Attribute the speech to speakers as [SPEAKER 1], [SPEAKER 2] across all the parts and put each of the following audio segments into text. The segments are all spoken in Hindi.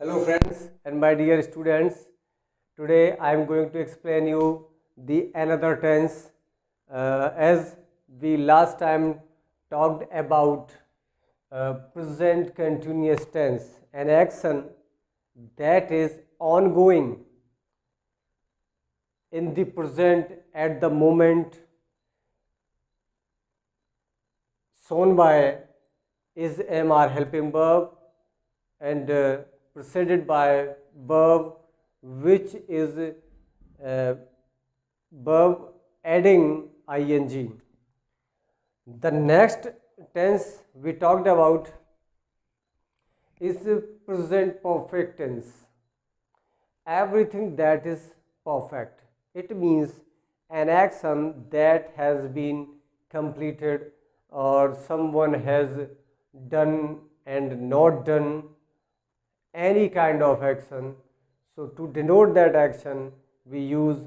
[SPEAKER 1] Hello friends and my dear students. Today I am going to explain you the another tense as we last time talked about present continuous tense, an action that is ongoing in the present at the moment, shown by is MR helping verb and preceded by verb which is verb adding ing. The next tense we talked about is present perfect tense. Everything that is perfect. It means an action that has been completed or someone has done and not done any kind of action. So to denote that action, we use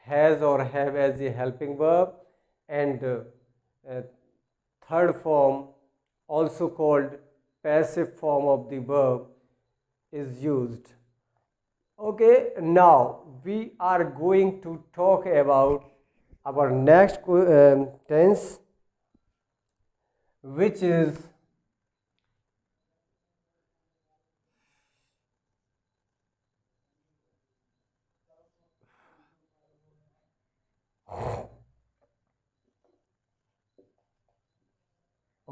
[SPEAKER 1] has or have as a helping verb, and third form, also called passive form of the verb, is used. Okay, now we are going to talk about our next tense, which is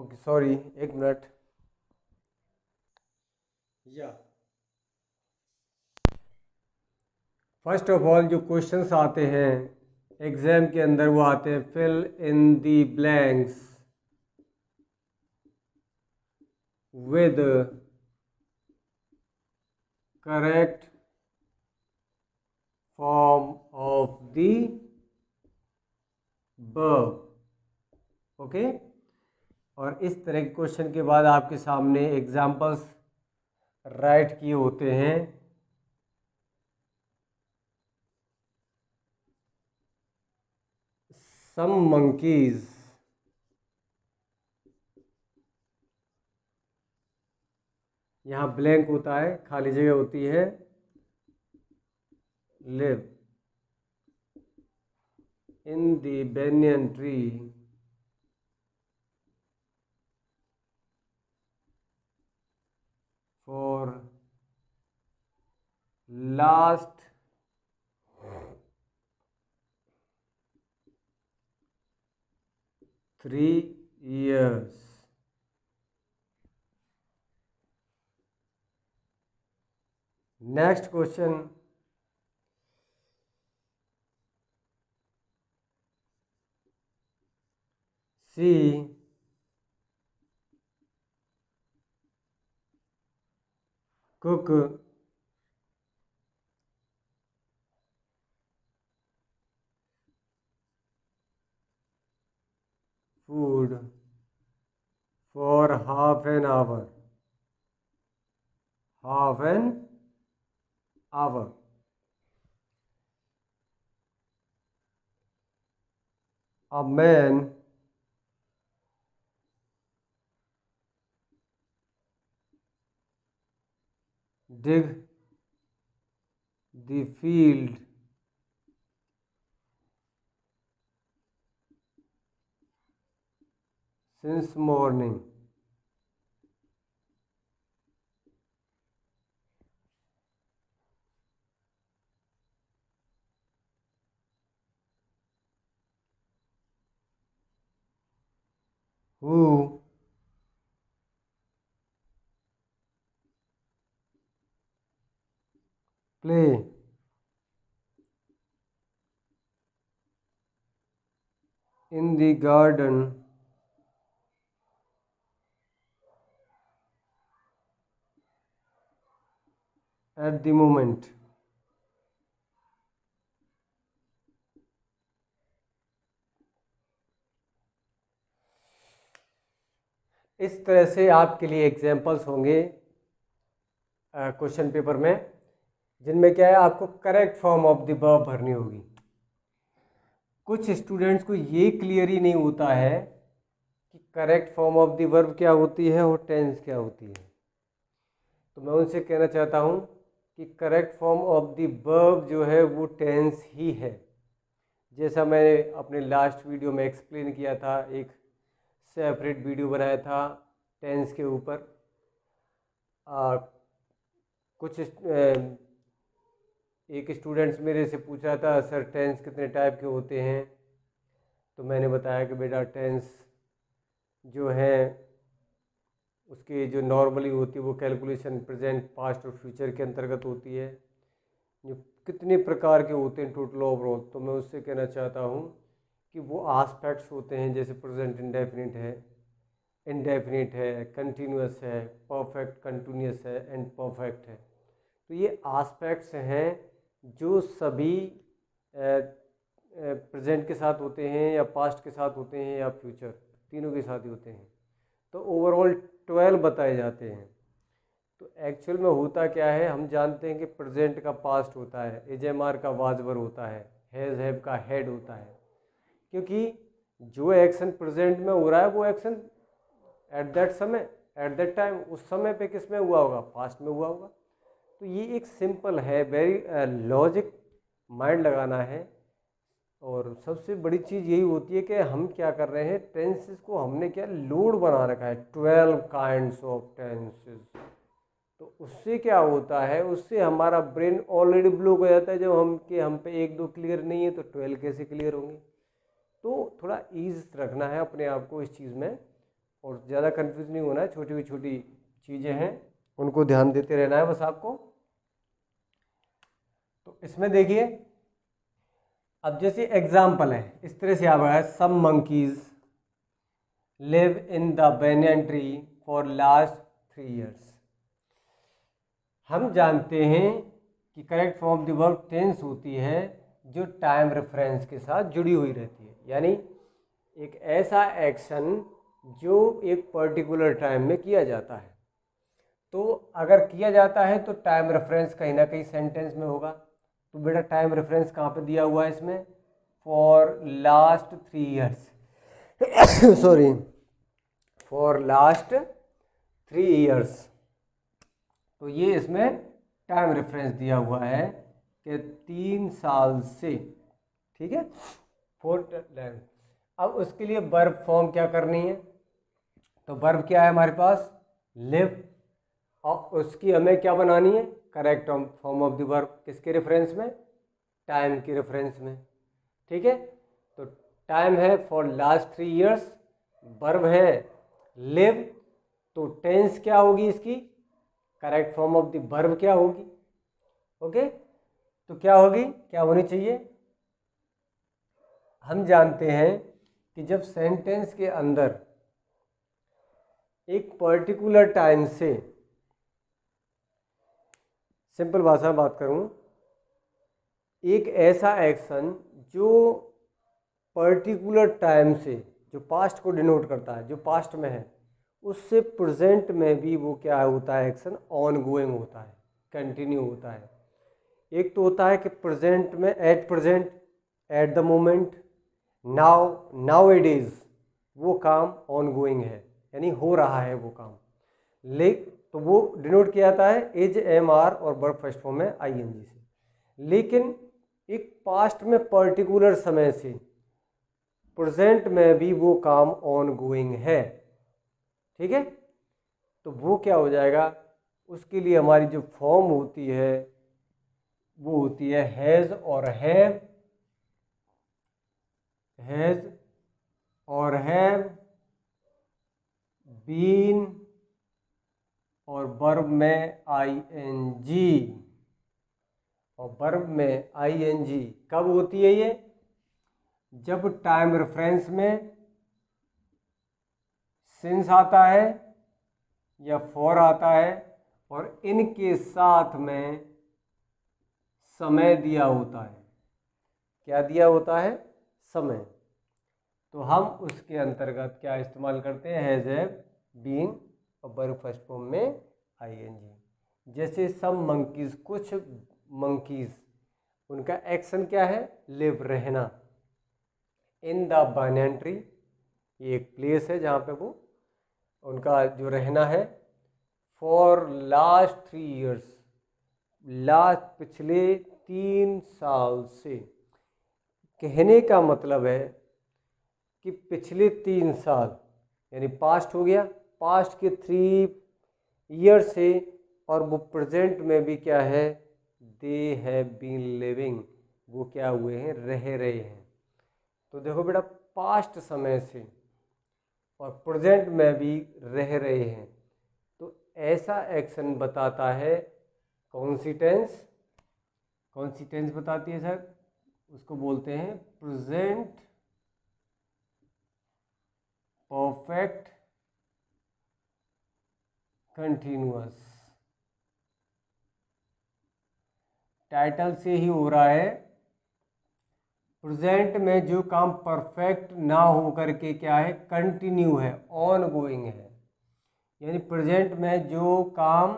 [SPEAKER 1] okay, sorry, एक मिनट. Yeah. फर्स्ट ऑफ ऑल जो क्वेश्चंस आते हैं एग्जाम के अंदर वो आते हैं fill in the blanks with correct form of the verb. Okay, और इस तरह के क्वेश्चन के बाद आपके सामने एग्जाम्पल्स राइट किए होते हैं. Some monkeys यहाँ ब्लैंक होता है, खाली जगह होती है. Live in the banyan tree for last 3 years. Next question. See cook food for half an hour. Half an hour. A man dig the field since morning. Who play in the garden at the moment. इस तरह से आपके लिए एग्जाम्पल्स होंगे क्वेश्चन पेपर में, जिनमें क्या है आपको correct form of the verb भरनी होगी. कुछ स्टूडेंट्स को ये क्लियर ही नहीं होता है कि correct form of the verb क्या होती है और टेंस क्या होती है. तो मैं उनसे कहना चाहता हूँ कि correct form of the verb जो है वो टेंस ही है। जैसा मैंने अपने लास्ट वीडियो में एक्सप्लेन किया था, एक सेपरेट वीडियो बनाया था टेंस के ऊपर। कुछ एक स्टूडेंट्स मेरे से पूछ रहा था, सर टेंस कितने टाइप के होते हैं। तो मैंने बताया कि बेटा टेंस जो है उसकी जो नॉर्मली होती है वो कैलकुलेशन प्रेजेंट, पास्ट और फ्यूचर के अंतर्गत होती है। जो कितने प्रकार के होते हैं टोटल ओवरऑल, तो मैं उससे कहना चाहता हूँ कि वो आस्पेक्ट्स होते हैं, जैसे प्रेजेंट इंडेफिनिट है, इंडेफिनिट है, कंटिन्यूअस है, परफेक्ट कंटिन्यूअस है एंड परफेक्ट है। तो ये आस्पेक्ट्स हैं जो सभी प्रेजेंट के साथ होते हैं या पास्ट के साथ होते हैं या फ्यूचर, तीनों के साथ ही होते हैं। तो ओवरऑल 12 बताए जाते हैं। तो एक्चुअल में होता क्या है, हम जानते हैं कि प्रेजेंट का पास्ट होता है, एजेमार का वाजवर होता है, हैज़ हैव का हैड होता है, क्योंकि जो एक्शन प्रेजेंट में हो रहा है वो एक्शन एट दैट समय, एट दैट टाइम, उस समय पे किस में हुआ होगा, पास्ट में हुआ होगा। तो ये एक सिंपल है, वेरी लॉजिक माइंड लगाना है। और सबसे बड़ी चीज़ यही होती है कि हम क्या कर रहे हैं, टेंसेस को हमने क्या लोड बना रखा है, 12 काइंड्स ऑफ टेंसेस। तो उससे क्या होता है, उससे हमारा ब्रेन ऑलरेडी ब्लॉक हो जाता है। जब हम पे 1-2 क्लियर नहीं है तो 12 कैसे क्लियर होंगे। तो थोड़ा ईज रखना है अपने आप को इस चीज़ में, और ज़्यादा कंफ्यूज नहीं होना है। छोटी छोटी चीज़ें हैं, उनको ध्यान देते रहना है बस आपको। तो इसमें देखिए, अब जैसे एग्जाम्पल है, इस तरह से आप है, some monkeys live in the banyan tree for last 3 years। हम जानते हैं कि correct form the verb tense होती है जो टाइम रेफरेंस के साथ जुड़ी हुई रहती है, यानी एक ऐसा एक्शन जो एक पर्टिकुलर टाइम में किया जाता है। तो अगर किया जाता है तो टाइम रेफरेंस कहीं ना कहीं सेंटेंस में होगा। तो बेटा टाइम रेफरेंस कहाँ पे दिया हुआ है इसमें, for last 3 years sorry, for last 3 years। तो ये इसमें टाइम रेफरेंस दिया हुआ है कि 3 साल से, ठीक है, फोर। अब उसके लिए वर्ब फॉर्म क्या करनी है, तो वर्ब क्या है हमारे पास, लिव, और उसकी हमें क्या बनानी है, correct form of the verb, किसके रेफरेंस में, टाइम के रेफरेंस में, ठीक है। तो टाइम है फॉर लास्ट 3 years, वर्ब है लिव, तो टेंस क्या होगी इसकी, correct form of the verb क्या होगी, ओके। तो क्या होगी, क्या होनी चाहिए, हम जानते हैं कि जब सेंटेंस के अंदर एक पर्टिकुलर टाइम से, सिंपल भाषा में बात करूं, एक ऐसा एक्शन जो पर्टिकुलर टाइम से, जो पास्ट को डिनोट करता है, जो पास्ट में है, उससे प्रेजेंट में भी वो क्या होता है, एक्शन ऑन गोइंग होता है, कंटिन्यू होता है। एक तो होता है कि प्रेजेंट में, at present, at the moment, now it is, वो काम ऑन गोइंग है, यानी हो रहा है वो काम। तो वो डिनोट किया जाता है एज एम आर और वर्ब फर्स्ट फॉर्म में आईएनजी से। लेकिन एक पास्ट में पर्टिकुलर समय से प्रेजेंट में भी वो काम ऑन गोइंग है, ठीक है। तो वो क्या हो जाएगा, उसके लिए हमारी जो फॉर्म होती है वो होती है हैज़ और हैव, हैज़ और हैव बीन, और वर्ब में आईएनजी, और वर्ब में आईएनजी कब होती है ये, जब टाइम रेफरेंस में सिंस आता है या फॉर आता है और इनके साथ में समय दिया होता है। क्या दिया होता है, समय। तो हम उसके अंतर्गत क्या इस्तेमाल करते हैं, हैज़ हैव बीन और वर्ब फर्स्ट फॉर्म में आईएनजी। जैसे सम मंकीज, कुछ मंकीज, उनका एक्शन क्या है, लिव, रहना, इन द banyan ट्री, ये एक प्लेस है जहाँ पे वो उनका जो रहना है, फॉर लास्ट 3 years, लास्ट पिछले 3 साल से। कहने का मतलब है कि पिछले 3 साल यानी पास्ट हो गया, पास्ट के 3 years से, और वो प्रेजेंट में भी क्या है, दे हैव बीन लिविंग, वो क्या हुए हैं, रह रहे हैं। तो देखो बेटा, पास्ट समय से और प्रेजेंट में भी रह रहे हैं, तो ऐसा एक्शन बताता है कौन सी टेंस, कौन सी टेंस बताती है सर, उसको बोलते हैं प्रेजेंट परफेक्ट कंटिन्यूअस। टाइटल से ही हो रहा है, प्रेजेंट में जो काम परफेक्ट ना हो करके क्या है, कंटिन्यू है, ऑन गोइंग है। यानी प्रेजेंट में जो काम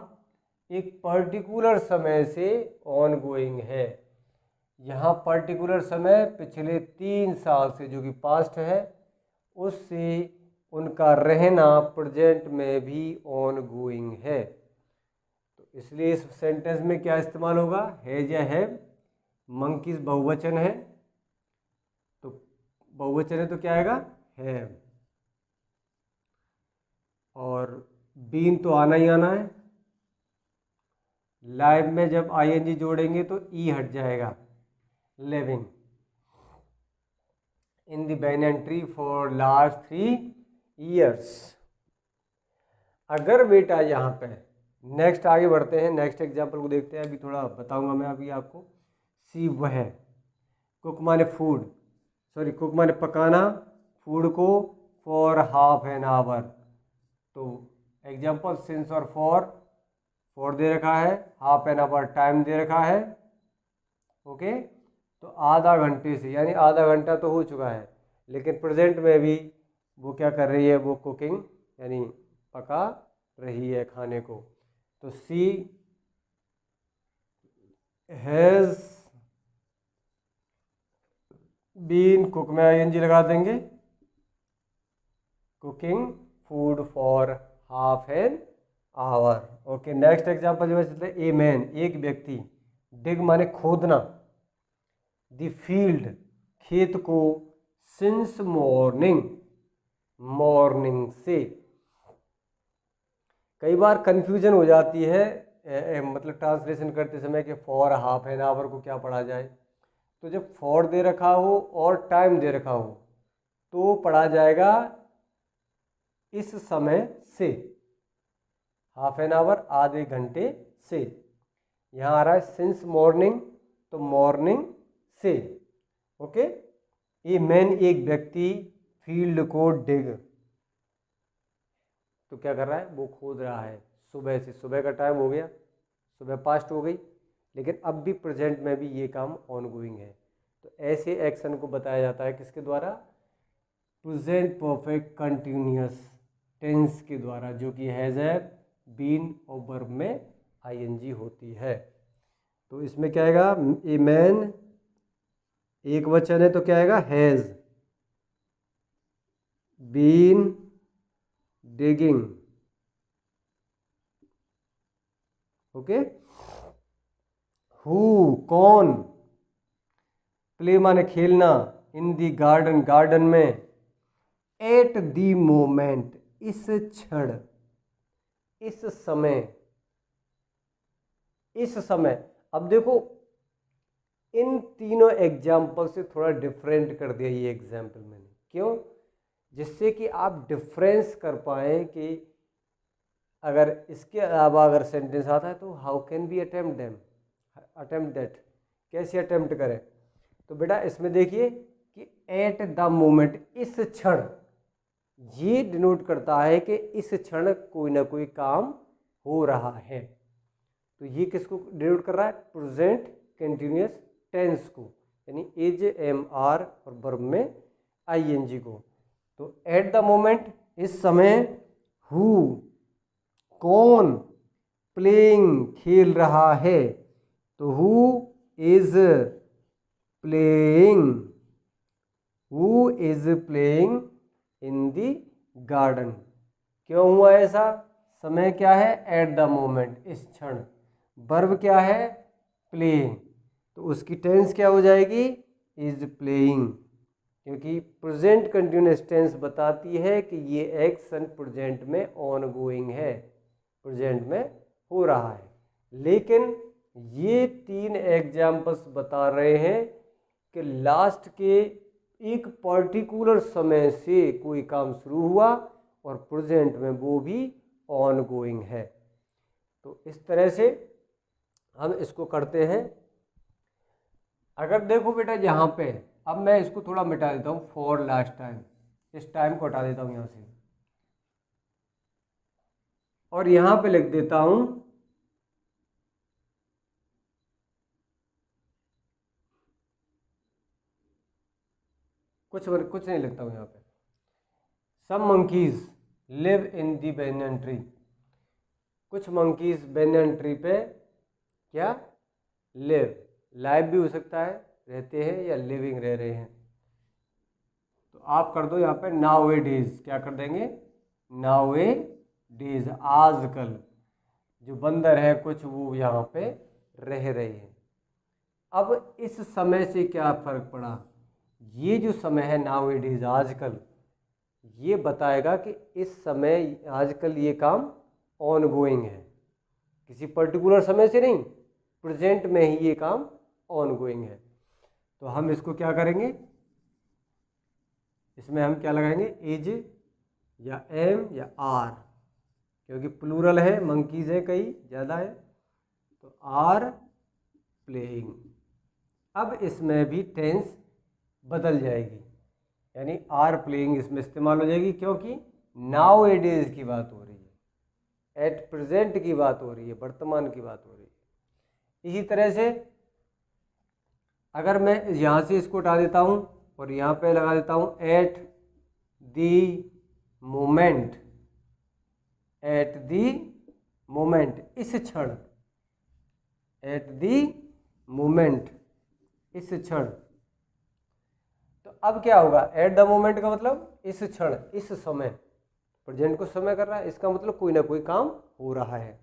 [SPEAKER 1] एक पर्टिकुलर समय से ऑन गोइंग है। यहाँ पर्टिकुलर समय पिछले 3 साल से जो कि पास्ट है, उससे उनका रहना प्रेजेंट में भी ऑन गोइंग है। तो इसलिए इस सेंटेंस में क्या इस्तेमाल होगा, हैज या हैव। मंकीज बहुवचन है, तो बहुवचन है तो क्या आएगा, हैव। और बीन तो आना ही आना है। लाइव में जब आईएनजी जोड़ेंगे तो ई हट जाएगा, living in the banyan for last 3 years। अगर बेटा यहाँ पे नेक्स्ट आगे बढ़ते हैं, नेक्स्ट एग्जाम्पल को देखते हैं, अभी थोड़ा बताऊंगा मैं अभी आपको। सी वह, कुक माने फूड, सॉरी कुक माने पकाना, फूड को फॉर हाफ एन आवर। तो एग्जाम्पल सिंस और फॉर दे रखा है, हाफ एन आवर टाइम दे रखा है, ओके। तो आधा घंटे से, यानी आधा घंटा तो हो चुका है, लेकिन प्रेजेंट में भी वो क्या कर रही है, वो कुकिंग यानी पका रही है खाने को। तो सी हैज़ बीन, कुक में आईएनजी लगा देंगे, cooking food for half an hour. Okay, next example जो है चलते हैं, ए मैन, एक व्यक्ति, डिग माने खोदना, द फील्ड खेत को, सिंस मॉर्निंग मॉर्निंग से। कई बार कंफ्यूजन हो जाती है मतलब ट्रांसलेशन करते समय कि फॉर हाफ एन आवर को क्या पढ़ा जाए। तो जब फॉर दे रखा हो और टाइम दे रखा हो तो पढ़ा जाएगा इस समय से, हाफ एन आवर आधे घंटे से। यहाँ आ रहा है सिंस मॉर्निंग, तो मॉर्निंग से, ओके। ये मैन एक व्यक्ति, फील्ड को डिग, तो क्या कर रहा है, वो खोद रहा है सुबह से। सुबह का टाइम हो गया, सुबह पास्ट हो गई, लेकिन अब भी प्रेजेंट में भी ये काम ऑन गोइंग है। तो ऐसे एक्शन को बताया जाता है किसके द्वारा, प्रेजेंट परफेक्ट कंटिन्यूअस टेंस के द्वारा, जो कि हैज हैव बीन और वर्ब में आईएनजी होती है। तो इसमें क्या आएगा, ए मैन एक वचन है तो क्या आएगा, has been digging, okay. Who कौन, प्ले माने खेलना, इन दी गार्डन गार्डन में, एट दी मोमेंट इस क्षण, इस समय, इस समय। अब देखो इन तीनों एग्जाम्पल से थोड़ा डिफरेंट कर दिया ये एग्जाम्पल मैंने, क्यों, जिससे कि आप डिफरेंस कर पाएँ कि अगर इसके अलावा अगर सेंटेंस आता है तो how can be attempt them, attempt that, कैसे अटेम्प्ट करें। तो बेटा इसमें देखिए कि एट द मोमेंट, इस क्षण, ये डिनोट करता है कि इस क्षण कोई ना कोई काम हो रहा है। तो ये किसको डिनोट कर रहा है, प्रेजेंट कंटिन्यूअस टेंस को, यानी इज, एम, आर और वर्ब में आईएनजी को। तो एट द मोमेंट इस समय, हु कौन, प्लेइंग खेल रहा है, तो who is playing, who is playing in the garden. क्यों हुआ ऐसा, समय क्या है? एट द मोमेंट, इस क्षण। वर्ब क्या है? प्ले। तो उसकी टेंस क्या हो जाएगी? इज प्लेइंग, क्योंकि प्रेजेंट कंटिन्यूअस टेंस बताती है कि ये एक्शन प्रेजेंट में ऑन गोइंग है, प्रेजेंट में हो रहा है। लेकिन ये 3 एग्जाम्पल्स बता रहे हैं कि लास्ट के एक पर्टिकुलर समय से कोई काम शुरू हुआ और प्रेजेंट में वो भी ऑन गोइंग है। तो इस तरह से हम इसको करते हैं। अगर देखो बेटा यहाँ पे, अब मैं इसको थोड़ा मिटा देता हूँ फॉर लास्ट टाइम, इस टाइम को हटा देता हूँ यहाँ से और यहाँ पे लिख देता हूँ कुछ नहीं लिखता हूँ यहाँ पे। Some monkeys live in the banyan tree. कुछ मंकीज banyan ट्री पे क्या लाइव भी हो सकता है, रहते हैं, या लिविंग रह रहे हैं। तो आप कर दो यहाँ पे नाउ ए डेज, क्या कर देंगे? नाउ ए डेज, आजकल जो बंदर है कुछ वो यहाँ पे रह रहे हैं। अब इस समय से क्या फर्क पड़ा? ये जो समय है नाउ ए डेज, आजकल, ये बताएगा कि इस समय आजकल ये काम ऑन गोइंग है, किसी पर्टिकुलर समय से नहीं, प्रेजेंट में ही ये काम ऑन गोइंग है। तो हम इसको क्या करेंगे? इसमें हम क्या लगाएंगे? इज या एम या आर, क्योंकि प्लूरल है, मंकीज है कई ज़्यादा है, तो आर प्लेइंग। अब इसमें भी टेंस बदल जाएगी, यानी आर प्लेइंग इसमें इस्तेमाल हो जाएगी, क्योंकि नाउ ए डेज की बात हो रही है, एट प्रेजेंट की बात हो रही है, वर्तमान की बात हो रही है। इसी तरह से अगर मैं यहाँ से इसको हटा देता हूँ और यहाँ पे लगा देता हूँ eight the moment, eight the moment, इस क्षण, एट दी मोमेंट, इस क्षण। तो अब क्या होगा? एट द मोमेंट का मतलब इस क्षण, इस समय, प्रेजेंट को समय कर रहा है, इसका मतलब कोई ना कोई काम हो रहा है।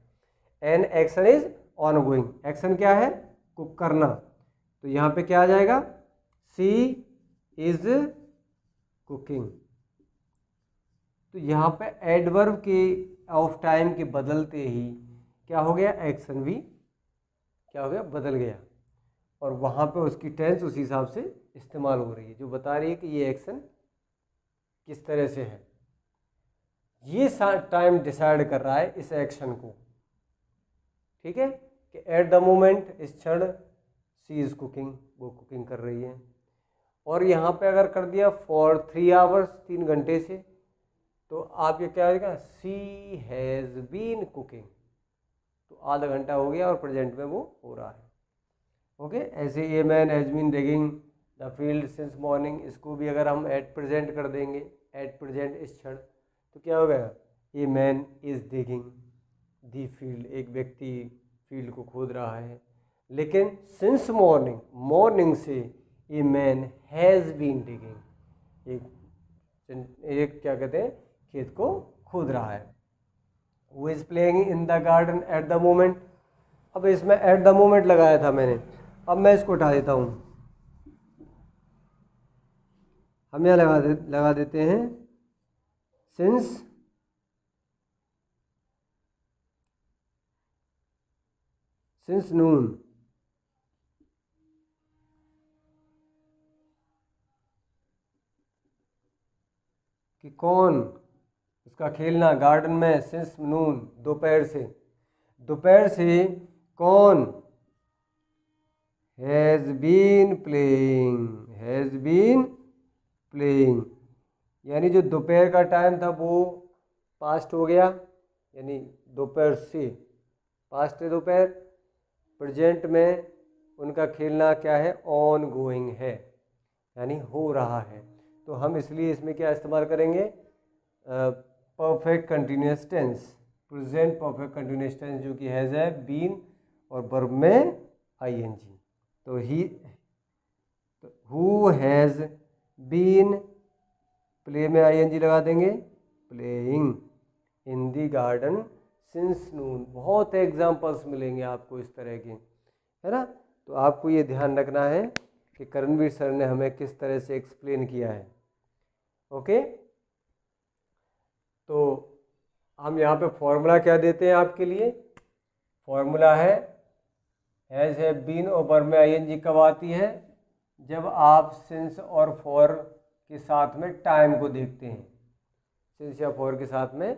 [SPEAKER 1] An action is on going, action क्या है? कुक करना। तो यहाँ पे क्या आ जाएगा? सी इज कुकिंग। तो यहाँ पे एडवर्ब के ऑफ टाइम के बदलते ही क्या हो गया? एक्शन भी क्या हो गया? बदल गया, और वहाँ पे उसकी टेंस उस हिसाब से इस्तेमाल हो रही है, जो बता रही है कि ये एक्शन किस तरह से है। ये टाइम डिसाइड कर रहा है इस एक्शन को, ठीक है, कि एट द मोमेंट, इस क्षण, सी इज कुकिंग, वो कुकिंग कर रही है। और यहाँ पे अगर कर दिया फॉर 3 आवर्स, 3 घंटे से, तो आप ये क्या आएगा? सी हैज़ बीन कुकिंग, तो आधा घंटा हो गया और प्रेजेंट में वो हो रहा है। ओके, ऐसे ये man has been digging the field since morning, इसको भी अगर हम एट प्रेजेंट कर देंगे, एट प्रेजेंट इस क्षण, तो क्या हो गया? ये man is digging the field, एक व्यक्ति फील्ड को खोद रहा है। लेकिन सिंस मॉर्निंग, मॉर्निंग से ये मैन हैज़ बीन डिगिंग, एक क्या कहते हैं, खेत को खोद रहा है। वो is playing in the garden at the moment. अब इसमें एट द मोमेंट लगाया था मैंने, अब मैं इसको उठा देता हूँ, हम यहाँ लगा देते हैं सिंस नून। कि कौन, उसका खेलना गार्डन में, सिंस नून, दोपहर से, दोपहर से कौन? Has been playing, has been playing, यानी जो दोपहर का टाइम था वो पास्ट हो गया, यानी दोपहर से पास्ट है दोपहर, प्रेजेंट में उनका खेलना क्या है? ऑन गोइंग है, यानी हो रहा है। तो हम इसलिए इसमें क्या इस्तेमाल करेंगे? Perfect continuous tense, present perfect continuous tense, जो कि हैज़ है, बीन और वर्ब में आईएनजी। तो हु हैज़ बीन, प्ले में आईएनजी लगा देंगे, playing in the garden since noon, बहुत एग्जांपल्स मिलेंगे आपको इस तरह के, है ना। तो आपको ये ध्यान रखना है कि करणवीर सर ने हमें किस तरह से एक्सप्लेन किया है। ओके, तो हम यहाँ पे फॉर्मूला क्या देते हैं आपके लिए, फॉर्मूला है हैज़ है बीन और वर्ब में आईएनजी कब आती है, जब आप सिंस और फॉर के साथ में टाइम को देखते हैं, सिंस या फॉर के साथ में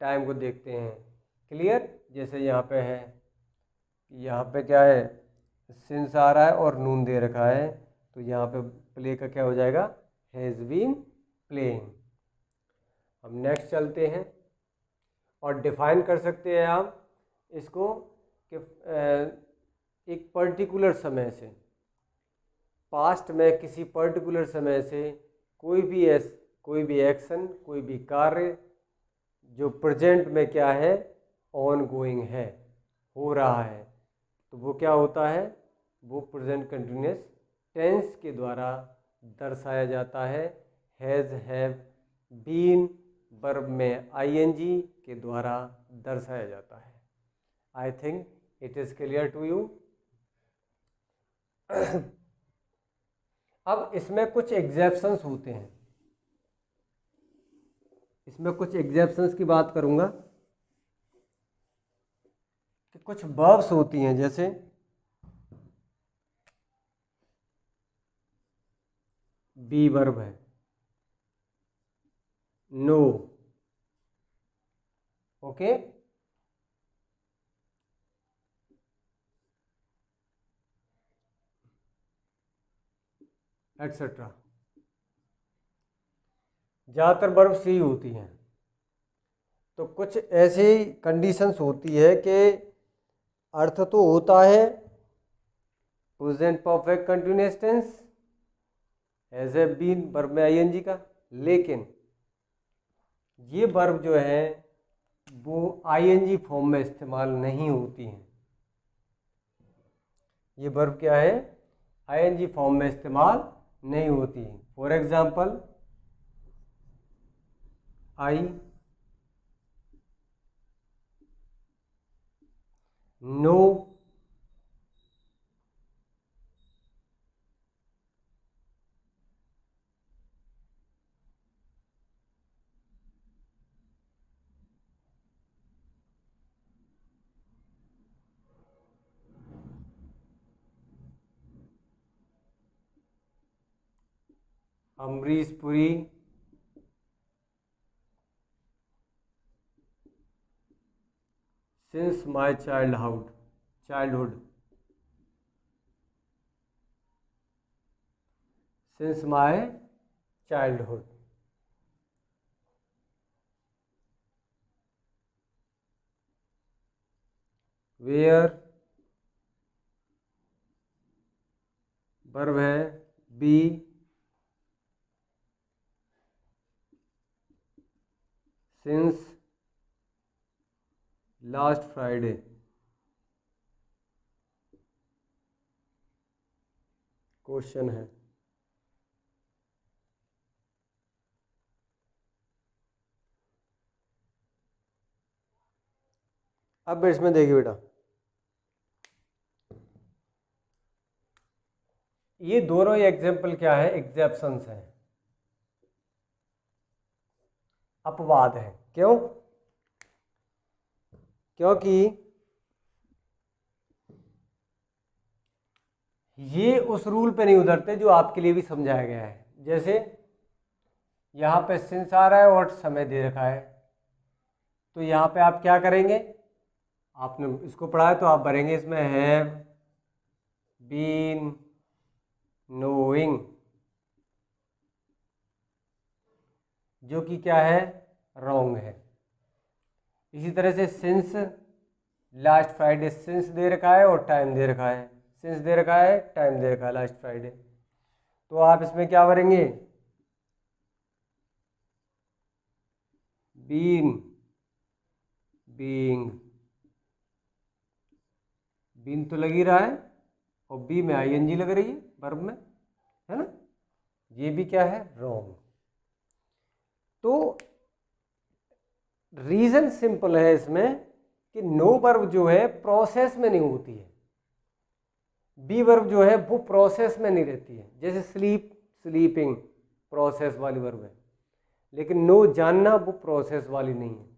[SPEAKER 1] टाइम को देखते हैं। क्लियर, जैसे यहाँ पे है, यहाँ पे क्या है, सिंस आ रहा है और नून दे रखा है, तो यहाँ पे प्ले का क्या हो जाएगा, हैज़ बीन प्लेइंग। हम नेक्स्ट चलते हैं और डिफाइन कर सकते हैं आप इसको कि एक पर्टिकुलर समय से, पास्ट में किसी पर्टिकुलर समय से कोई भी एक्शन, कोई भी कार्य जो प्रेजेंट में क्या है, ऑन गोइंग है, हो रहा है, तो वो क्या होता है, वो प्रेजेंट कंटिन्यूस टेंस के द्वारा दर्शाया जाता है। हैज़, हैव, बीन वर्ब में आईएनजी के द्वारा दर्शाया जाता है। I think it is clear to you. अब इसमें कुछ एग्जेप्शंस होते हैं, इसमें कुछ एग्जेप्शंस की बात करूंगा कि कुछ वर्ब्स होती हैं, जैसे बी वर्ब है, नो, ओके, एटसेट्रा। ज़्यादातर वर्ब सी होती हैं। तो कुछ ऐसी कंडीशंस होती है कि अर्थ तो होता है present perfect continuous tense, has have been verb में आईएनजी का, लेकिन ये वर्ब जो है वो आईएनजी फॉर्म में इस्तेमाल नहीं होती हैं। ये वर्ब क्या है, आईएनजी फॉर्म में इस्तेमाल नहीं होती है। For example, I know, Amrish Puri, since my childhood, since my childhood. Where verb है be, since last Friday. Question है, अब इसमें देखिए बेटा, ये दोनों ही एग्जाम्पल क्या है, एग्जेप्शंस हैं, अपवाद है। क्यों, क्योंकि ये उस रूल पे नहीं उतरते जो आपके लिए भी समझाया गया है। जैसे यहाँ पे सिंस आ रहा है और समय दे रखा है, तो यहाँ पे आप क्या करेंगे, आपने इसको पढ़ा है तो आप भरेंगे इसमें हैव बीन नोइंग, जो कि क्या है, रॉन्ग है। इसी तरह से since last Friday, since they रखा है और टाइम दे रखा है, सिंस दे रखा है, टाइम दे रखा है, लास्ट फ्राइडे, तो आप इसमें क्या भरेंगे, बीन, बीइंग, बीन तो लग ही रहा है और बी में आईएनजी लग रही है वर्ब में, है ना, ये भी क्या है, रॉन्ग। तो रीजन सिंपल है इसमें कि नो वर्ब जो है प्रोसेस में नहीं होती है, बी वर्ब जो है वो प्रोसेस में नहीं रहती है। जैसे स्लीप, स्लीपिंग प्रोसेस वाली वर्ब है, लेकिन नो जानना वो प्रोसेस वाली नहीं है।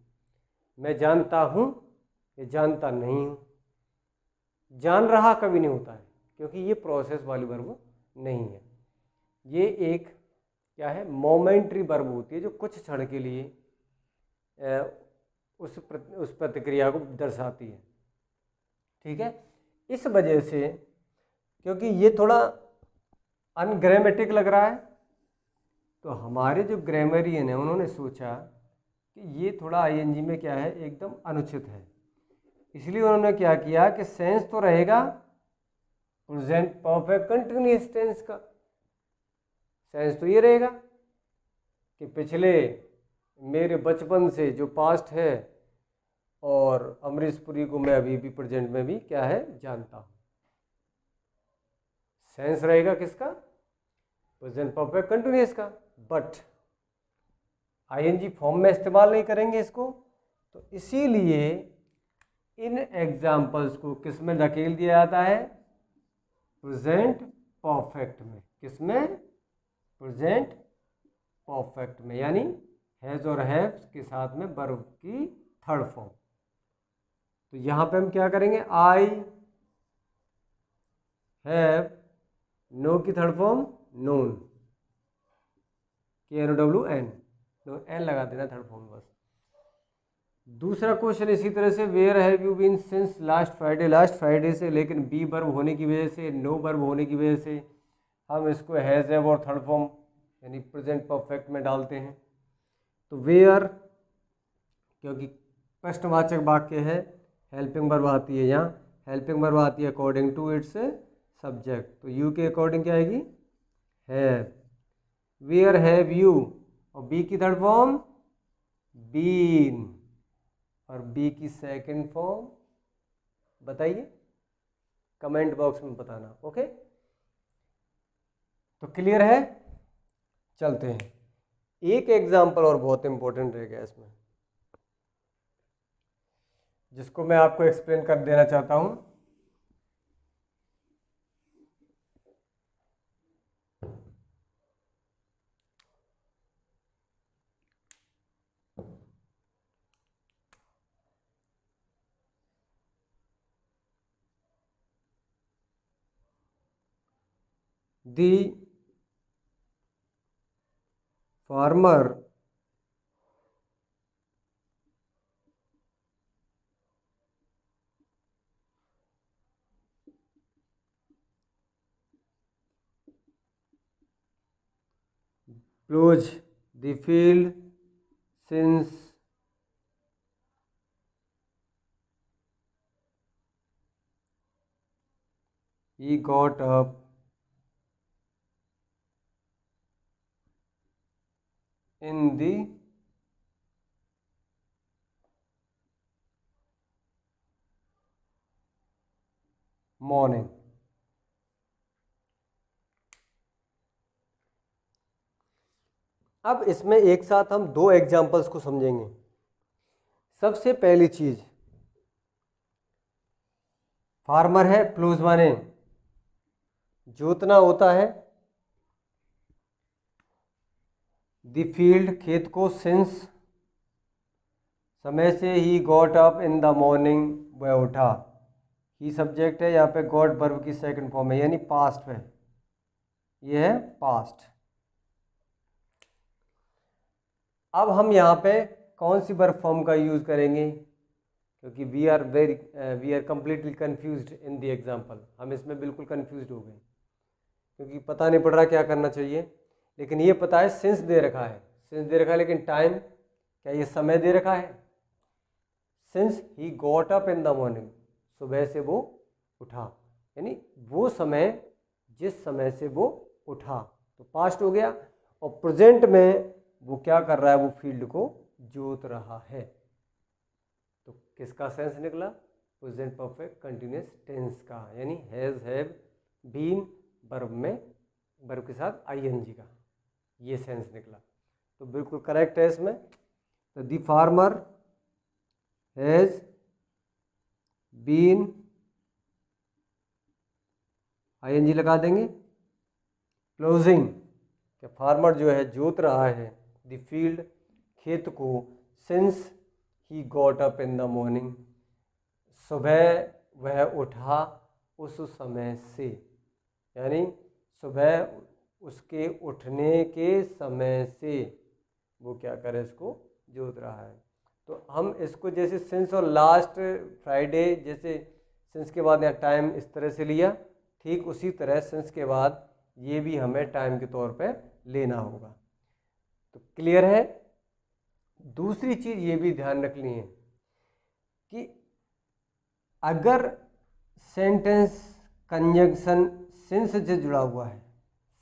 [SPEAKER 1] मैं जानता हूँ या जानता नहीं हूँ, जान रहा कभी नहीं होता है, क्योंकि ये प्रोसेस वाली वर्ब नहीं है। ये एक क्या है, मोमेंट्री वर्ब होती है जो कुछ क्षण के लिए उस प्रतिक्रिया को दर्शाती है। ठीक है, इस वजह से क्योंकि ये थोड़ा अनग्रामेटिक लग रहा है, तो हमारे जो ग्रामरियन है उन्होंने सोचा कि ये थोड़ा आईएनजी में क्या है, एकदम अनुचित है। इसलिए उन्होंने क्या किया कि सेंस तो रहेगा प्रेजेंट परफेक्ट कंटिन्यूअस टेंस का, सेंस तो ये रहेगा कि पिछले मेरे बचपन से जो पास्ट है, और अमरीश पुरी को मैं अभी भी प्रेजेंट में भी क्या है जानता हूँ। सेंस रहेगा किसका, प्रेजेंट परफेक्ट कंटिन्यूअस का, बट आईएनजी फॉर्म में इस्तेमाल नहीं करेंगे इसको। तो इसीलिए इन एग्जाम्पल्स को किस में धकेल दिया जाता है, प्रेजेंट परफेक्ट में। किसमें, प्रेजेंट परफेक्ट में, यानी हैज और हैव्स के साथ में वर्ब की थर्ड फॉर्म। तो यहां पे हम क्या करेंगे, आई हैव, नो की third form known, KNOWN, N लगा देना थर्ड फॉर्म बस। दूसरा क्वेश्चन इसी तरह से, where have you been since last Friday, last Friday से, लेकिन बी वर्ब होने की वजह से, नो वर्ब होने की वजह से हम इसको हैज हैव और थर्ड फॉर्म यानी प्रेजेंट परफेक्ट में डालते हैं। तो वेयर क्योंकि प्रश्नवाचक वाक्य है, हेल्पिंग वर्ब आती है यहाँ, हेल्पिंग वर्ब आती है अकॉर्डिंग टू इट्स सब्जेक्ट, तो यू के अकॉर्डिंग क्या आएगी, हैव। वेयर हैव यू, और बी की थर्ड फॉर्म बीन, और बी की सेकंड फॉर्म बताइए, कमेंट बॉक्स में बताना। ओके, तो क्लियर है, चलते हैं। एक एग्जाम्पल और बहुत इंपॉर्टेंट रहेगा इसमें, जिसको मैं आपको एक्सप्लेन कर देना चाहता हूं। The farmer close the field since he got up in the morning। अब इसमें एक साथ हम दो एग्जाम्पल्स को समझेंगे। सबसे पहली चीज, फार्मर है, प्लूज माने जोतना होता है, द फील्ड खेत को, सिंस समय से, he got up in the morning वह उठा, ही सब्जेक्ट है, यहाँ पे गॉट वर्ब की सेकंड फॉर्म है यानी पास्ट है, ये है पास्ट। अब हम यहाँ पे कौन सी वर्ब फॉर्म का यूज़ करेंगे, क्योंकि we are completely confused in the example, हम इसमें बिल्कुल कन्फ्यूज्ड हो गए, क्योंकि पता नहीं पड़ रहा क्या करना चाहिए। लेकिन ये पता है सिंस दे रखा है, सिंस दे रखा है, लेकिन टाइम क्या ये समय दे रखा है, since he got up in the morning, सुबह से वो उठा, यानी वो समय जिस समय से वो उठा, तो पास्ट हो गया। और प्रेजेंट में वो क्या कर रहा है, वो फील्ड को जोत रहा है, तो किसका सेंस निकला, प्रेजेंट परफेक्ट कंटिन्यूअस टेंस का, यानी हैज हैव बीन वर्ब में वर्ब के साथ आईएनजी का, ये सेंस निकला। तो बिल्कुल करेक्ट है इसमें। तो the farmer has been ING लगा देंगे। क्लोजिंग कि फार्मर जो है जोत रहा है द फील्ड खेत को since he got up in the morning सुबह वह उठा उस समय से, यानी सुबह उसके उठने के समय से वो क्या करे इसको जोत रहा है। तो हम इसको जैसे सिंस और लास्ट फ्राइडे जैसे सिंस के बाद यहाँ टाइम इस तरह से लिया, ठीक उसी तरह सिंस के बाद ये भी हमें टाइम के तौर पे लेना होगा। तो क्लियर है। दूसरी चीज़ ये भी ध्यान रखनी है कि अगर सेंटेंस कंजंक्शन सिंस से जुड़ा हुआ है,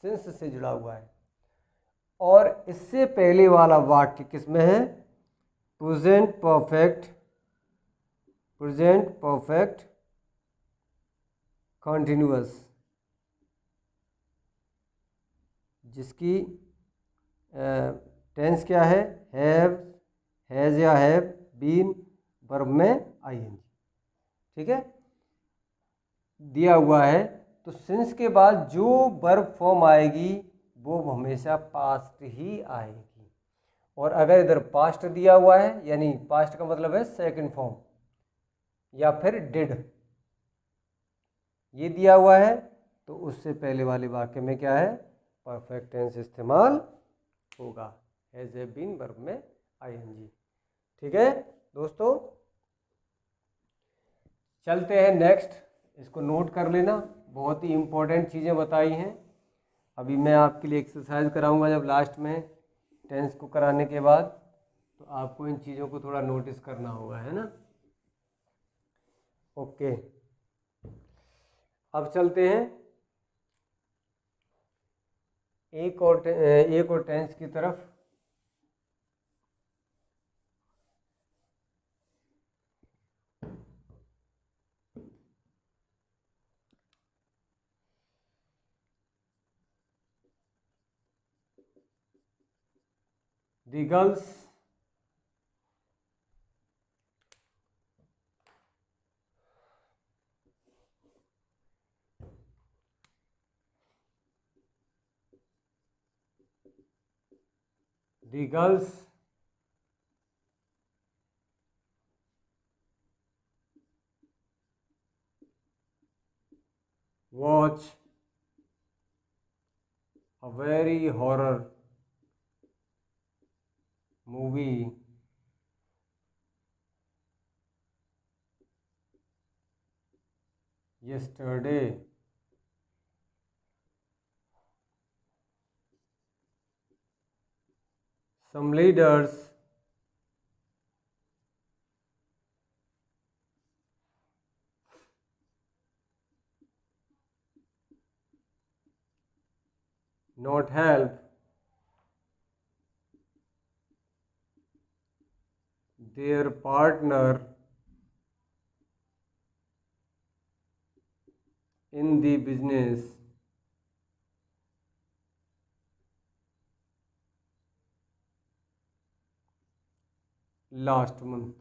[SPEAKER 1] सिंस से जुड़ा हुआ है और इससे पहले वाला वाक्य किसमें है, present perfect, present perfect continuous, जिसकी टेंस क्या है, हैव, हैज़ या हैव, बीन, वर्ब में आईएनजी। ठीक है, दिया हुआ है। तो सिंस के बाद जो वर्ब फॉर्म आएगी वो हमेशा पास्ट ही आएगी। और अगर इधर पास्ट दिया हुआ है, यानी पास्ट का मतलब है सेकंड फॉर्म या फिर डिड, ये दिया हुआ है तो उससे पहले वाले वाक्य में क्या है, परफेक्ट टेंस इस्तेमाल होगा, हैज हैव बीन वर्ब में आईएनजी। ठीक है दोस्तों, चलते हैं नेक्स्ट। इसको नोट कर लेना, बहुत ही इंपॉर्टेंट चीज़ें बताई हैं। अभी मैं आपके लिए एक्सरसाइज कराऊंगा जब लास्ट में टेंस को कराने के बाद, तो आपको इन चीज़ों को थोड़ा नोटिस करना होगा, है ना। ओके, अब चलते हैं एक और टेंस की तरफ। The girls the girls watch a very horror movie yesterday. Some leaders not help their partner in the business last month.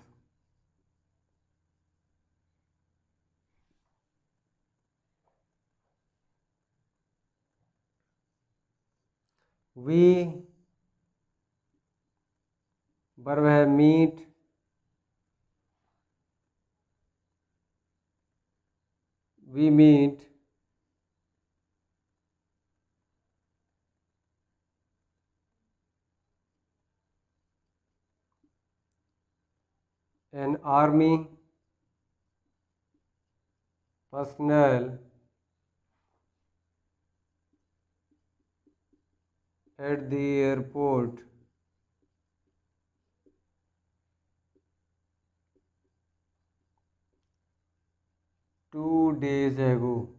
[SPEAKER 1] We verb है meet, we meet an army personnel at the airport 2 days ago.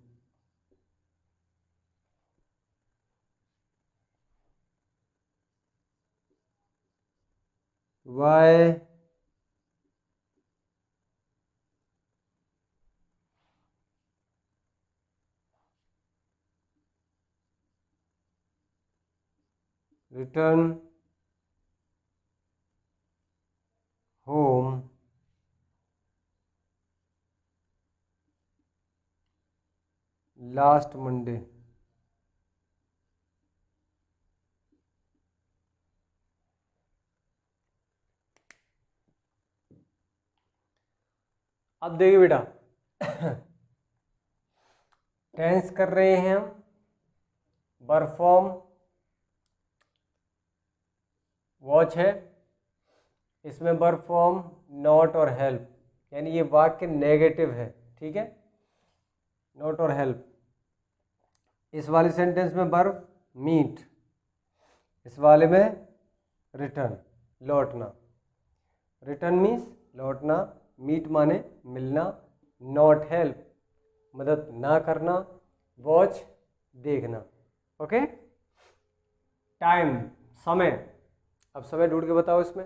[SPEAKER 1] Why return home last Monday. अब देखिए बेटा, टेंस कर रहे हैं हम, वर्ब फॉर्म वॉच है, इसमें वर्ब फॉर्म नॉट और हेल्प, यानी ये वाक्य नेगेटिव है, ठीक है, नॉट और हेल्प। इस वाले सेंटेंस में वर्ब मीट, इस वाले में रिटर्न लौटना। रिटर्न मीन्स लौटना, मीट माने मिलना, नॉट हेल्प मदद ना करना, वॉच देखना। ओके, टाइम समय, अब समय ढूंढ के बताओ इसमें।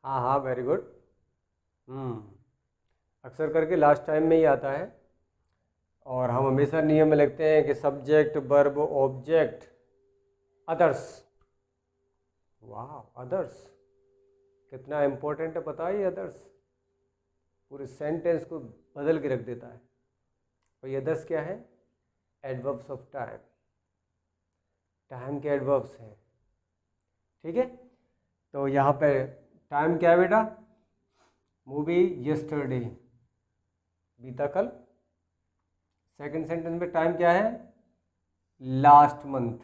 [SPEAKER 1] हाँ हाँ वेरी गुड। अक्सर करके लास्ट टाइम में ही आता है, और हम हमेशा नियम में लिखते हैं कि सब्जेक्ट वर्ब ऑब्जेक्ट अदर्स। वाह, अदर्स कितना इम्पोर्टेंट है पता है, ये अदर्स पूरे सेंटेंस को बदल के रख देता है। और ये अदर्स क्या है? एडवर्ब्स ऑफ टाइम, टाइम के एडवर्ब्स हैं, ठीक है। तो यहाँ पे टाइम क्या है बेटा? मूवी यस्टरडे, बीता कल। सेकंड सेंटेंस में टाइम क्या है? Last month.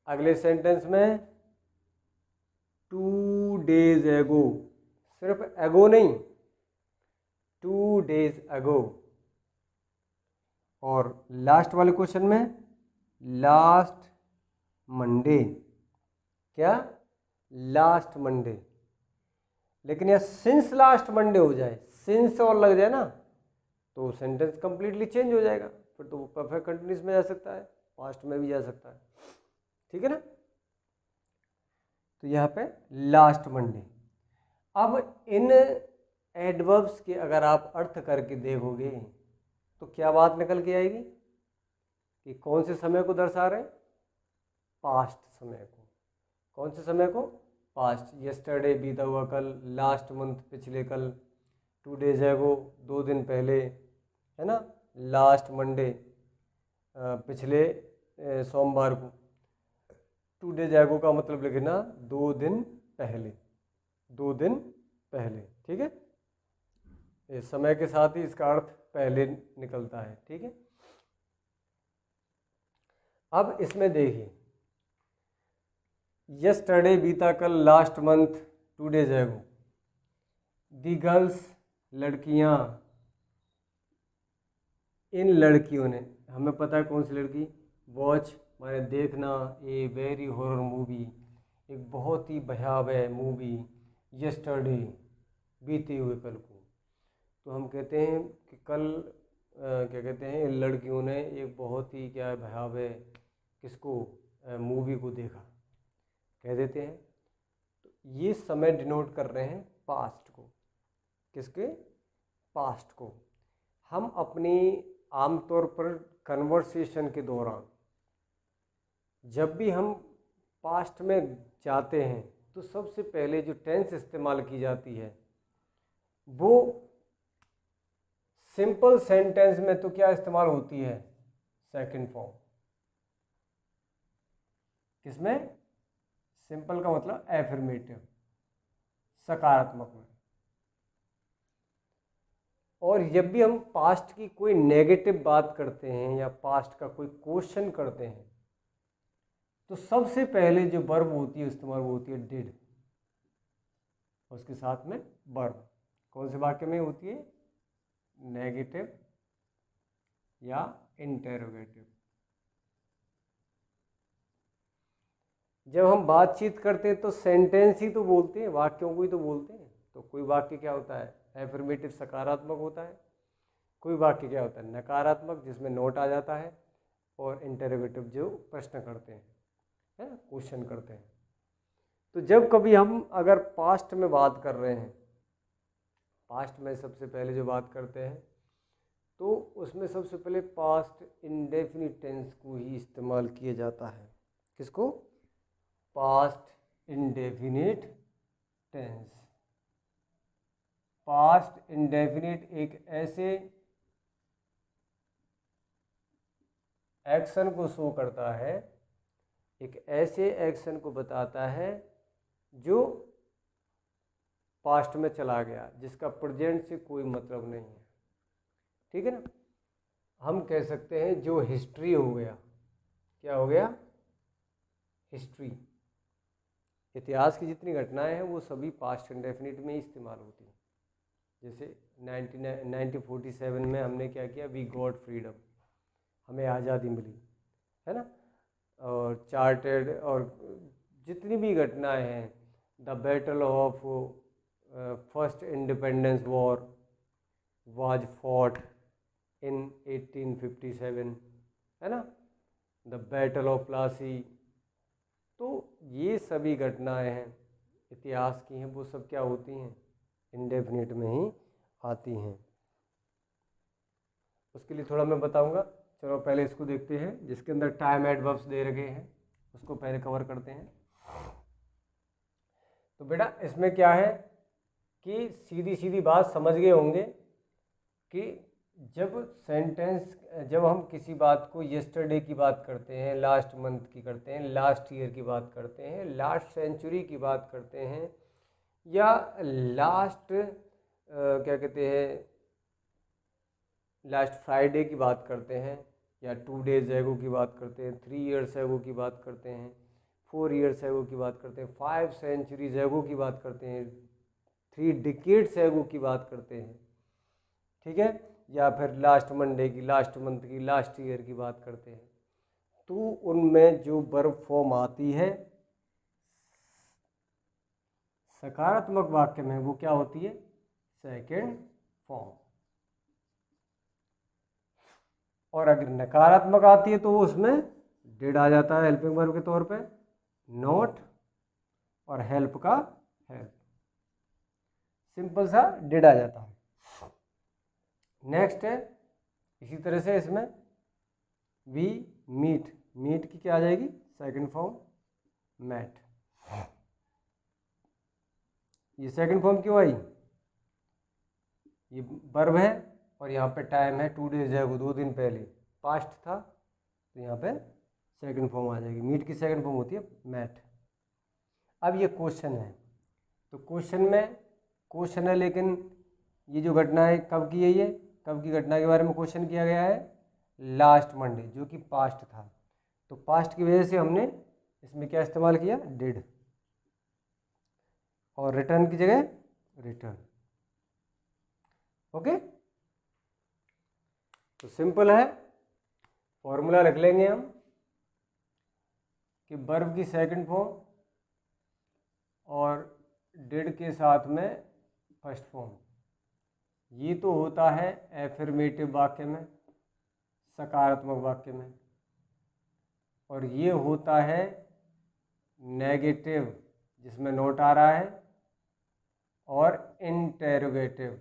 [SPEAKER 1] अगले सेंटेंस में 2 days एगो, सिर्फ एगो नहीं, 2 days एगो। और लास्ट वाले क्वेश्चन में लास्ट मंडे, क्या? Last Monday. लेकिन यह सिंस लास्ट मंडे हो जाए, सिंस और लग जाए ना, तो सेंटेंस कंप्लीटली चेंज हो जाएगा, फिर तो वो परफेक्ट कंटिन्यूस में जा सकता है, पास्ट में भी जा सकता है, ठीक है ना। तो यहाँ पे लास्ट मंडे। अब इन एडवर्ब्स के अगर आप अर्थ करके देखोगे तो क्या बात निकल के आएगी कि कौन से समय को दर्शा रहे हैं? पास्ट समय को। कौन से समय को? पास्ट। यस्टरडे बीता हुआ कल, लास्ट मंथ पिछले कल, 2 days एगो 2 दिन पहले, है ना, लास्ट मंडे पिछले सोमवार को। 2 days एगो का मतलब लिखना 2 दिन पहले, 2 दिन पहले, ठीक है। इस समय के साथ ही इसका अर्थ पहले निकलता है, ठीक है। अब इसमें देखिए, यस्टरडे बीता कल, लास्ट मंथ, 2 days एगो। दी गर्ल्स लड़कियां, इन लड़कियों ने, हमें पता है कौन सी लड़की, वॉच माने देखना, ए वेरी हॉरर मूवी, एक बहुत ही भयावह मूवी, यस्टरडे बीते हुए कल को। तो हम कहते हैं कि कल क्या कहते हैं, इन लड़कियों ने एक बहुत ही क्या भयावह किसको, मूवी को देखा, कह देते हैं। तो ये समय डिनोट कर रहे हैं पास्ट को, किसके? पास्ट को। हम अपनी आमतौर पर कन्वर्सेशन के दौरान जब भी हम पास्ट में जाते हैं तो सबसे पहले जो टेंस इस्तेमाल की जाती है वो सिंपल सेंटेंस में तो क्या इस्तेमाल होती है? Second form. किसमें? सिंपल का मतलब एफर्मेटिव, सकारात्मक में। और जब भी हम पास्ट की कोई नेगेटिव बात करते हैं या पास्ट का कोई क्वेश्चन करते हैं तो सबसे पहले जो वर्ब होती है इस्तेमाल वो होती है डिड, उसके साथ में वर्ब। कौन से वाक्य में होती है? नेगेटिव या इंटेरोगेटिव। जब हम बातचीत करते हैं तो सेंटेंस ही तो बोलते हैं, वाक्यों को ही तो बोलते हैं। तो कोई वाक्य क्या होता है? एफर्मेटिव सकारात्मक होता है, कोई वाक्य क्या होता है? नकारात्मक, जिसमें नोट आ जाता है, और इंटेरोगेटिव जो प्रश्न करते हैं, है ना, क्वेश्चन करते हैं। तो जब कभी हम अगर पास्ट में बात कर रहे हैं, पास्ट में सबसे पहले जो बात करते हैं तो उसमें सबसे पहले पास्ट इंडेफिनिट टेंस को ही इस्तेमाल किया जाता है। किसको? Past indefinite tense. Past indefinite एक ऐसे एक्शन को शो करता है, एक ऐसे एक्शन को बताता है जो पास्ट में चला गया, जिसका प्रेजेंट से कोई मतलब नहीं है। ठीक है ना। हम कह सकते हैं जो हिस्ट्री हो गया, क्या हो गया, हिस्ट्री। इतिहास की जितनी घटनाएं हैं वो सभी पास्ट इंडेफिनिट में ही इस्तेमाल होती हैं। जैसे 1947 में हमने क्या किया, वी गॉट फ्रीडम, हमें आज़ादी मिली, है ना। और चार्टेड और जितनी भी घटनाएं हैं, the battle of first independence war was fought in 1857, है ना, द बैटल ऑफ प्लासी। तो ये सभी घटनाएं हैं इतिहास की हैं, वो सब क्या होती हैं, इंडेफिनिट में ही आती हैं। उसके लिए थोड़ा मैं बताऊंगा। चलो पहले इसको देखते हैं, जिसके अंदर टाइम एडवर्ब्स दे रखे हैं, उसको पहले कवर करते हैं। तो बेटा इसमें क्या है कि सीधी सीधी बात समझ गए होंगे कि जब हम किसी बात को यस्टरडे की बात करते हैं, लास्ट मंथ की करते हैं, लास्ट ईयर की बात करते हैं, लास्ट सेंचुरी की बात करते हैं, या लास्ट क्या कहते हैं, लास्ट फ्राइडे की बात करते हैं, या 2 डेज एगो की बात करते हैं, 3 ईयर्स एगो की बात करते हैं, 4 ईयर्स एगो की बात करते हैं, 5 सेंचुरीज एगो की बात करते हैं, 3 डिकेड्स एगो की बात करते हैं, ठीक है, या फिर लास्ट मंडे की, लास्ट मंथ की, लास्ट ईयर की बात करते हैं, तो उनमें जो वर्ब फॉर्म आती है सकारात्मक वाक्य में, वो क्या होती है, सेकंड फॉर्म। और अगर नकारात्मक आती है तो उसमें डिड आ जाता है हेल्पिंग वर्ब के तौर पे, नॉट और हेल्प का हेल्प, सिंपल सा डिड आ जाता है। नेक्स्ट है इसी तरह से इसमें वी मीट, मीट की क्या आ जाएगी, सेकंड फॉर्म मैट। ये सेकंड फॉर्म क्यों आई, ये वर्ब है और यहाँ पे टाइम है 2 डेज है, वो 2 दिन पहले पास्ट था, तो यहाँ पे सेकंड फॉर्म आ जाएगी। मीट की सेकंड फॉर्म होती है मैट। अब ये क्वेश्चन है, तो क्वेश्चन है, लेकिन ये जो घटना है कब की है, ये कब की घटना के बारे में क्वेश्चन किया गया है, लास्ट मंडे, जो कि पास्ट था। तो पास्ट की वजह से हमने इसमें क्या इस्तेमाल किया, डिड, और रिटर्न की जगह रिटर्न। ओके, तो सिंपल है, फॉर्मूला रख लेंगे हम कि वर्ब की सेकंड फॉर्म और डिड के साथ में फर्स्ट फॉर्म, ये तो होता है एफर्मेटिव वाक्य में, सकारात्मक वाक्य में, और ये होता है नेगेटिव जिसमें नोट आ रहा है, और इंटेरोगेटिव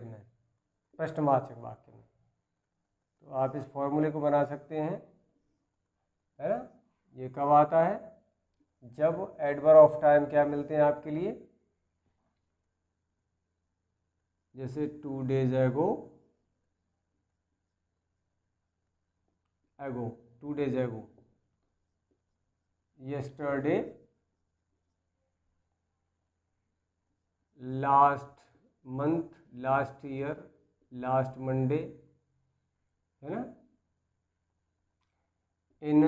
[SPEAKER 1] में, प्रश्नवाचक वाक्य में। तो आप इस फॉर्मूले को बना सकते हैं, है ना। ये कब आता है, जब एडवर्ब ऑफ टाइम क्या मिलते हैं आपके लिए, जैसे 2 डेज एगो, 2 डेज एगो, yesterday, last month, last year, last Monday, है ना, इन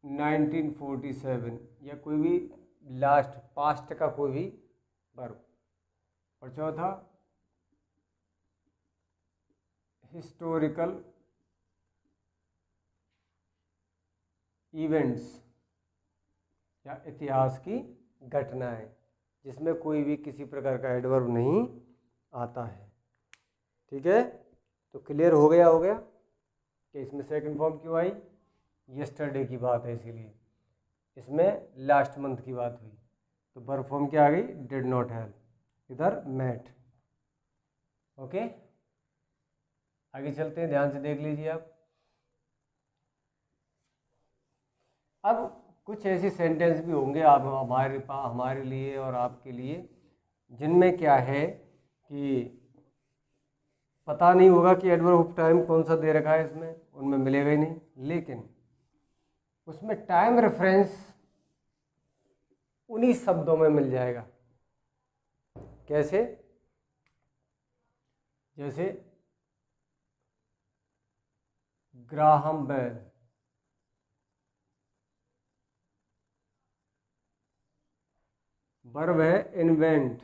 [SPEAKER 1] 1947, या कोई भी लास्ट पास्ट का कोई भी वर्ब। और चौथा हिस्टोरिकल इवेंट्स, या इतिहास की घटनाएं, जिसमें कोई भी किसी प्रकार का एडवर्ब नहीं आता है। ठीक है, तो क्लियर हो गया कि इसमें सेकंड फॉर्म क्यों आई, यस्टरडे की बात है इसीलिए, इसमें लास्ट मंथ की बात हुई, तो वर्ब फॉर्म क्या आ गई, डिड नॉट हेल्प, इधर मैट। ओके, आगे चलते हैं, ध्यान से देख लीजिए आप। अब कुछ ऐसे सेंटेंस भी होंगे आप हमारे लिए और आपके लिए, जिनमें क्या है कि पता नहीं होगा कि एडवर्ब ऑफ टाइम कौन सा दे रखा है इसमें, उनमें मिलेगा ही नहीं, लेकिन उसमें टाइम रेफरेंस उन्हीं शब्दों में मिल जाएगा। कैसे? जैसे ग्राहम बेल, वर्ब है इन्वेंट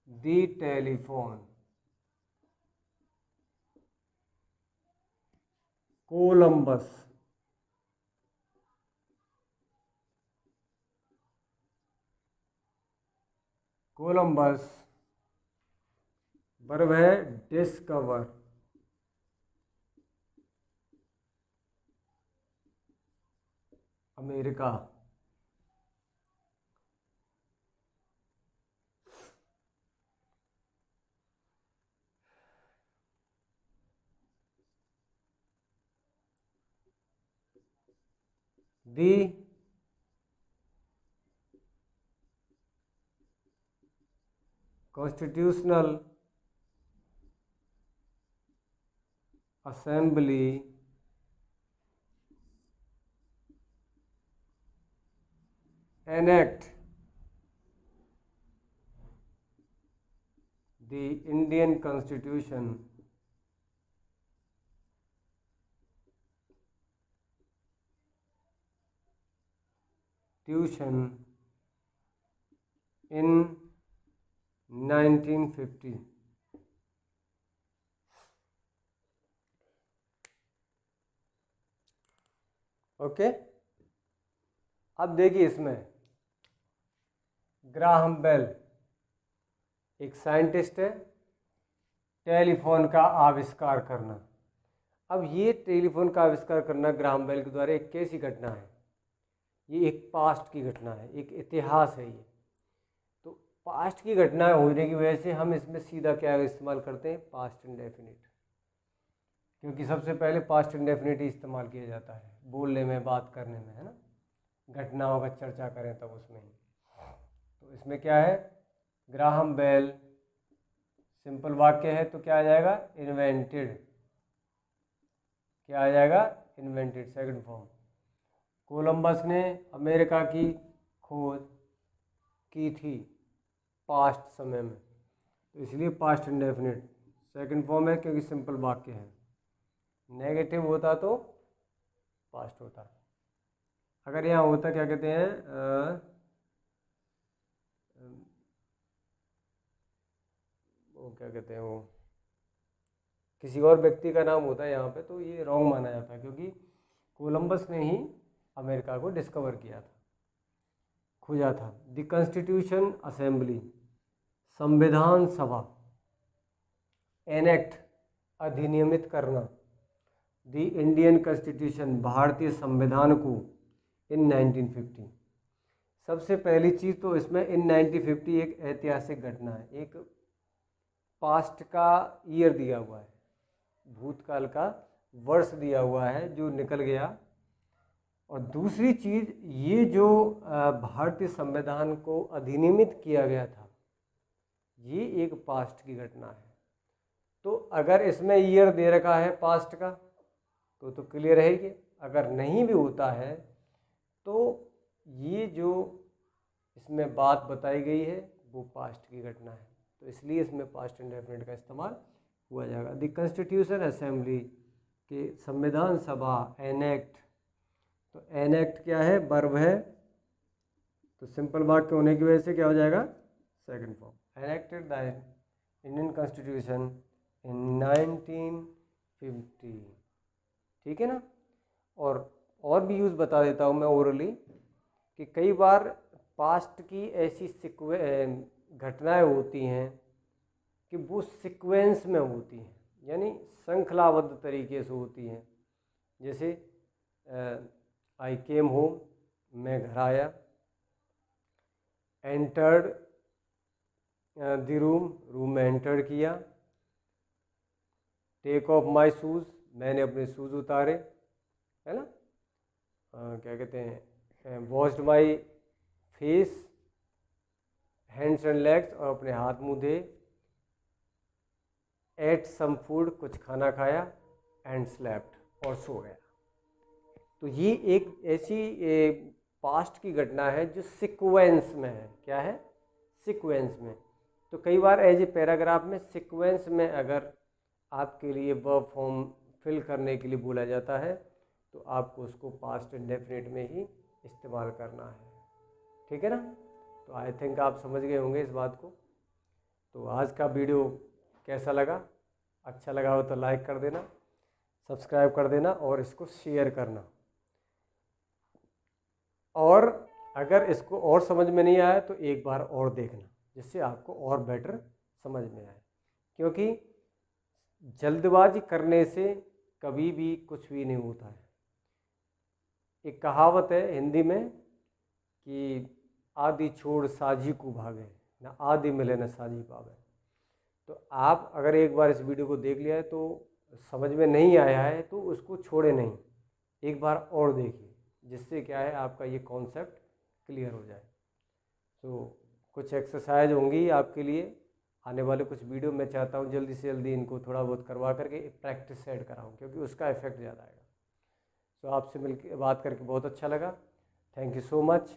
[SPEAKER 1] दी टेलीफोन। कोलंबस, कोलंबस वर्ब है discover. America, the constitutional assembly enact the Indian Constitution in 1950। Okay, अब देखिए इसमें ग्राहम बेल एक साइंटिस्ट है, टेलीफोन का आविष्कार करना। अब ये टेलीफोन का आविष्कार करना ग्राहम बेल के द्वारा एक कैसी घटना है? ये एक पास्ट की घटना है, एक इतिहास है ये। तो पास्ट की घटना होने की वजह से हम इसमें सीधा क्या इस्तेमाल करते हैं? पास्ट इंडेफिनिट, क्योंकि सबसे पहले पास्ट इंडेफिनिट ही इस्तेमाल किया जाता है बोलने में, बात करने में, है ना, घटनाओं का चर्चा करें तब उसमें ही। तो इसमें क्या है? ग्राहम बेल, सिंपल वाक्य है तो क्या आ जाएगा? इन्वेंटेड। क्या आ जाएगा? Invented, second form. कोलंबस ने अमेरिका की खोज की थी पास्ट समय में, तो इसलिए पास्ट इंडेफिनिट सेकंड फॉर्म है, क्योंकि सिंपल वाक्य है। नेगेटिव होता तो पास्ट होता। अगर यहाँ होता क्या कहते हैं, वो क्या कहते हैं, वो किसी और व्यक्ति का नाम होता है यहाँ पे, तो ये रॉन्ग माना जाता है, क्योंकि कोलंबस ने ही अमेरिका को डिस्कवर किया था, खोजा था। द कॉन्स्टिट्यूशन असेंबली, संविधान सभा, एनेक्ट अधिनियमित करना, द इंडियन कॉन्स्टिट्यूशन भारतीय संविधान को इन 1950। सबसे पहली चीज़ तो इसमें इन 1950 एक ऐतिहासिक घटना है, एक पास्ट का ईयर दिया हुआ है, भूतकाल का वर्ष दिया हुआ है जो निकल गया। और दूसरी चीज़, ये जो भारतीय संविधान को अधिनियमित किया गया था, ये एक पास्ट की घटना है। तो अगर इसमें ईयर दे रखा है पास्ट का तो क्लियर है कि अगर नहीं भी होता है तो ये जो इसमें बात बताई गई है वो पास्ट की घटना है, तो इसलिए इसमें पास्ट इंडेफिनिट का इस्तेमाल हुआ जाएगा। द कॉन्स्टिट्यूशन असेंबली के संविधान सभा, एनेक्ट, तो एनेक्ट क्या है? वर्ब है, तो सिंपल वाक्य होने की वजह से क्या हो जाएगा? Second form. Enacted the Indian constitution in 1950। ठीक है ना? और भी यूज़ बता देता हूँ मैं ओरली, कि कई बार पास्ट की ऐसी घटनाएं होती हैं कि वो सीक्वेंस में होती हैं, यानी श्रृंखलाबद्ध तरीके से होती हैं। जैसे आई केम होम, मैं घर आया, एंटर्ड द रूम, रूम में एंटर किया, टेक ऑफ माई शूज़, मैंने अपने शूज़ उतारे, है ना, क्या कहते हैं, washed my face, hands and legs, और अपने हाथ मुँह धोए, एट सम फूड, कुछ खाना खाया, एंड स्लेप्ट, और सो गया। तो ये एक ऐसी पास्ट की घटना है जो सीक्वेंस में है। क्या है? सीक्वेंस में। तो कई बार एज ए पैराग्राफ में सीक्वेंस में अगर आपके लिए वर्ब फॉर्म फिल करने के लिए बोला जाता है तो आपको उसको पास्ट इंडेफिनिट में ही इस्तेमाल करना है। ठीक है ना? तो आई थिंक आप समझ गए होंगे इस बात को। तो आज का वीडियो कैसा लगा? अच्छा लगा हो तो लाइक कर देना, सब्सक्राइब कर देना और इसको शेयर करना। और अगर इसको और समझ में नहीं आया तो एक बार और देखना, जिससे आपको और बेटर समझ में आए। क्योंकि जल्दबाजी करने से कभी भी कुछ भी नहीं होता है। एक कहावत है हिंदी में कि आदि छोड़ साझी को भागे, ना आदि मिले न साझी पावे। तो आप अगर एक बार इस वीडियो को देख लिया है तो समझ में नहीं आया है तो उसको छोड़े नहीं, एक बार और देखिए, जिससे क्या है आपका ये कॉन्सेप्ट क्लियर हो जाए। तो कुछ एक्सरसाइज होंगी आपके लिए आने वाले कुछ वीडियो। मैं चाहता हूँ जल्दी से जल्दी इनको थोड़ा बहुत करवा करके प्रैक्टिस सेट कराऊँ, क्योंकि उसका इफेक्ट ज़्यादा आएगा। तो आपसे मिलकर बात करके बहुत अच्छा लगा। Thank you so much.